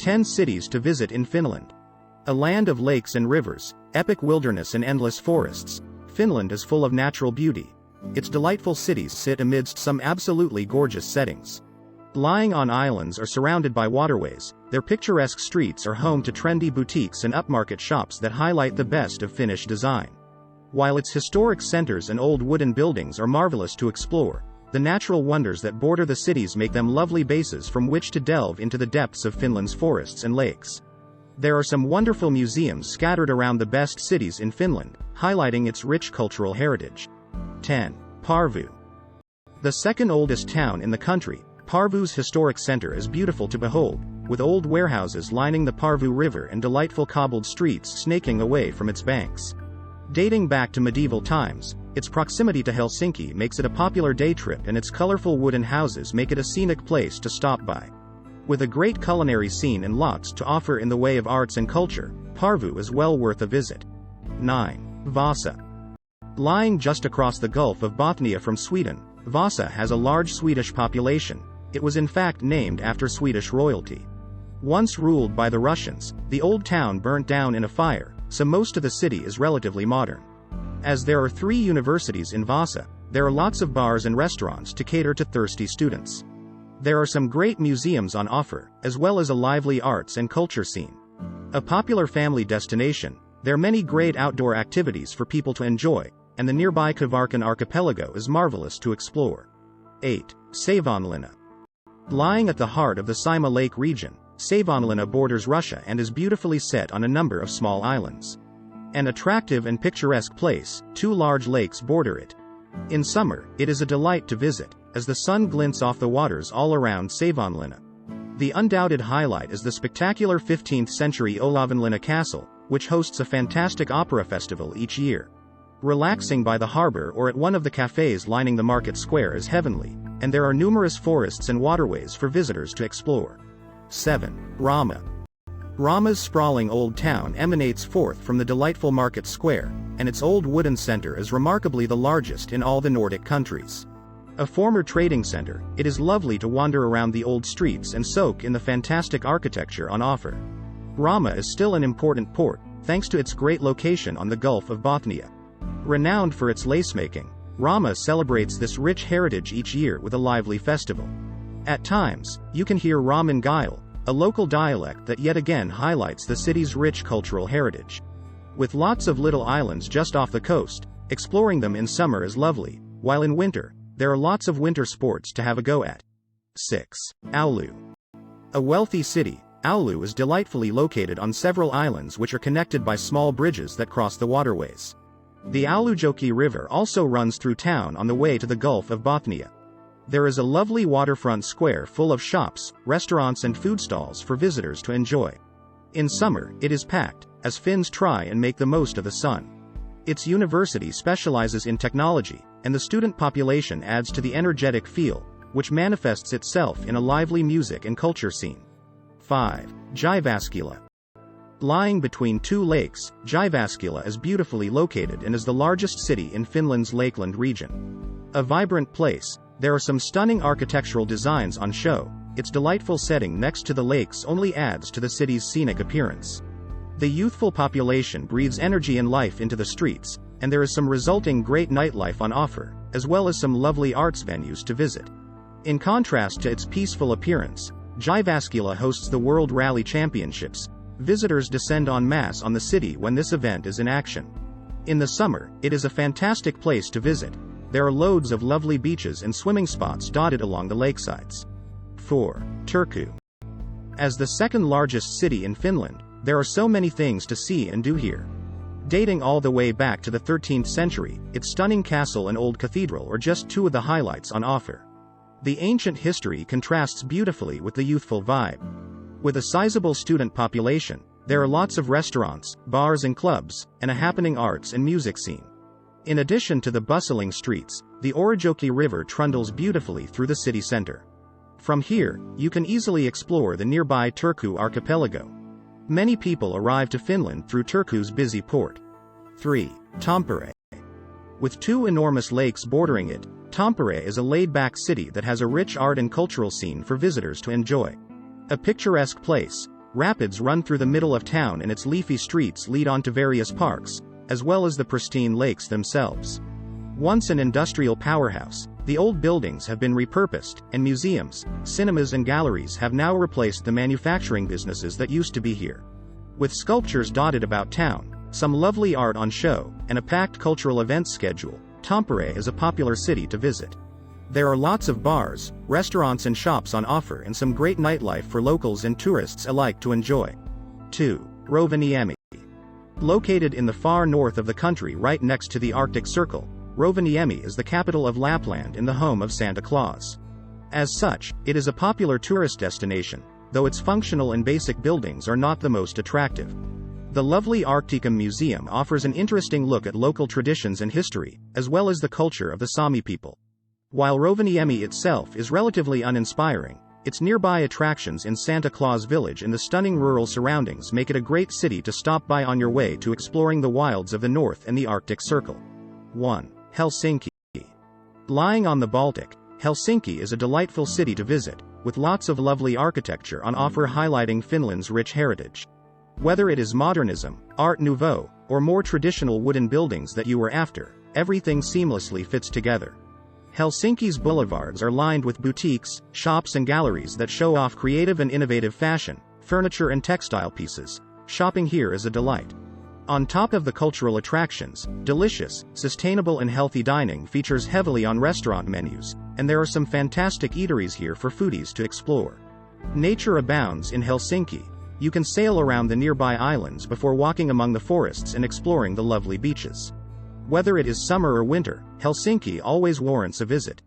10 cities to visit in Finland. A land of lakes and rivers, epic wilderness and endless forests, Finland is full of natural beauty. Its delightful cities sit amidst some absolutely gorgeous settings. Lying on islands or surrounded by waterways, their picturesque streets are home to trendy boutiques and upmarket shops that highlight the best of Finnish design. While its historic centers and old wooden buildings are marvelous to explore, the natural wonders that border the cities make them lovely bases from which to delve into the depths of Finland's forests and lakes. There are some wonderful museums scattered around the best cities in Finland, highlighting its rich cultural heritage. 10. Porvoo. The second oldest town in the country, Porvoo's historic center is beautiful to behold, with old warehouses lining the Porvoo River and delightful cobbled streets snaking away from its banks. Dating back to medieval times, its proximity to Helsinki makes it a popular day trip, and its colorful wooden houses make it a scenic place to stop by. With a great culinary scene and lots to offer in the way of arts and culture, Porvoo is well worth a visit. 9. Vasa. Lying just across the Gulf of Bothnia from Sweden, Vasa has a large Swedish population. It was in fact named after Swedish royalty. Once ruled by the Russians, the old town burnt down in a fire, so most of the city is relatively modern. As there are 3 universities in Vasa, there are lots of bars and restaurants to cater to thirsty students. There are some great museums on offer, as well as a lively arts and culture scene. A popular family destination, there are many great outdoor activities for people to enjoy, and the nearby Kvarken archipelago is marvelous to explore. 8. Savonlinna. Lying at the heart of the Saimaa Lake region, Savonlinna borders Russia and is beautifully set on a number of small islands. An attractive and picturesque place, 2 large lakes border it. In summer, it is a delight to visit, as the sun glints off the waters all around Savonlinna. The undoubted highlight is the spectacular 15th-century Olavinlinna Castle, which hosts a fantastic opera festival each year. Relaxing by the harbor or at one of the cafes lining the market square is heavenly, and there are numerous forests and waterways for visitors to explore. 7. Rama. Rama's sprawling old town emanates forth from the delightful market square, and its old wooden center is remarkably the largest in all the Nordic countries. A former trading center, it is lovely to wander around the old streets and soak in the fantastic architecture on offer. Rama is still an important port, thanks to its great location on the Gulf of Bothnia. Renowned for its lace-making, Rama celebrates this rich heritage each year with a lively festival. At times, you can hear Raman Gail, a local dialect that yet again highlights the city's rich cultural heritage. With lots of little islands just off the coast, exploring them in summer is lovely, while in winter, there are lots of winter sports to have a go at. 6. Oulu. A wealthy city, Oulu is delightfully located on several islands which are connected by small bridges that cross the waterways. The Oulujoki River also runs through town on the way to the Gulf of Bothnia. There is a lovely waterfront square full of shops, restaurants and food stalls for visitors to enjoy. In summer, it is packed, as Finns try and make the most of the sun. Its university specializes in technology, and the student population adds to the energetic feel, which manifests itself in a lively music and culture scene. 5. Jyväskylä. Lying between 2 lakes, Jyväskylä is beautifully located and is the largest city in Finland's Lakeland region. A vibrant place, there are some stunning architectural designs on show. Its delightful setting next to the lakes only adds to the city's scenic appearance. The youthful population breathes energy and life into the streets, and there is some resulting great nightlife on offer, as well as some lovely arts venues to visit. In contrast to its peaceful appearance, Jyväskylä hosts the World Rally Championships. Visitors descend en masse on the city when this event is in action. In the summer, it is a fantastic place to visit. There are loads of lovely beaches and swimming spots dotted along the lakesides. 4. Turku. As the second largest city in Finland, there are so many things to see and do here. Dating all the way back to the 13th century, its stunning castle and old cathedral are just 2 of the highlights on offer. The ancient history contrasts beautifully with the youthful vibe. With a sizable student population, there are lots of restaurants, bars and clubs, and a happening arts and music scene. In addition to the bustling streets, the Orijoki River trundles beautifully through the city center. From here, you can easily explore the nearby Turku archipelago. Many people arrive to Finland through Turku's busy port. 3. Tampere. With 2 enormous lakes bordering it, Tampere is a laid-back city that has a rich art and cultural scene for visitors to enjoy. A picturesque place, Rapids run through the middle of town and its leafy streets lead onto various parks, as well as the pristine lakes themselves. Once an industrial powerhouse, the old buildings have been repurposed, and museums, cinemas and galleries have now replaced the manufacturing businesses that used to be here. With sculptures dotted about town, some lovely art on show, and a packed cultural events schedule, Tampere is a popular city to visit. There are lots of bars, restaurants and shops on offer and some great nightlife for locals and tourists alike to enjoy. 2. Rovaniemi. Located in the far north of the country right next to the Arctic Circle, Rovaniemi is the capital of Lapland and the home of Santa Claus. As such, it is a popular tourist destination, though its functional and basic buildings are not the most attractive. The lovely Arcticum Museum offers an interesting look at local traditions and history, as well as the culture of the Sami people. While Rovaniemi itself is relatively uninspiring, its nearby attractions in Santa Claus Village and the stunning rural surroundings make it a great city to stop by on your way to exploring the wilds of the North and the Arctic Circle. 1. Helsinki. Lying on the Baltic, Helsinki is a delightful city to visit, with lots of lovely architecture on offer highlighting Finland's rich heritage. Whether it is modernism, Art Nouveau, or more traditional wooden buildings that you were after, everything seamlessly fits together. Helsinki's boulevards are lined with boutiques, shops and galleries that show off creative and innovative fashion, furniture and textile pieces. Shopping here is a delight. On top of the cultural attractions, delicious, sustainable and healthy dining features heavily on restaurant menus, and there are some fantastic eateries here for foodies to explore. Nature abounds in Helsinki. You can sail around the nearby islands before walking among the forests and exploring the lovely beaches. Whether it is summer or winter, Helsinki always warrants a visit.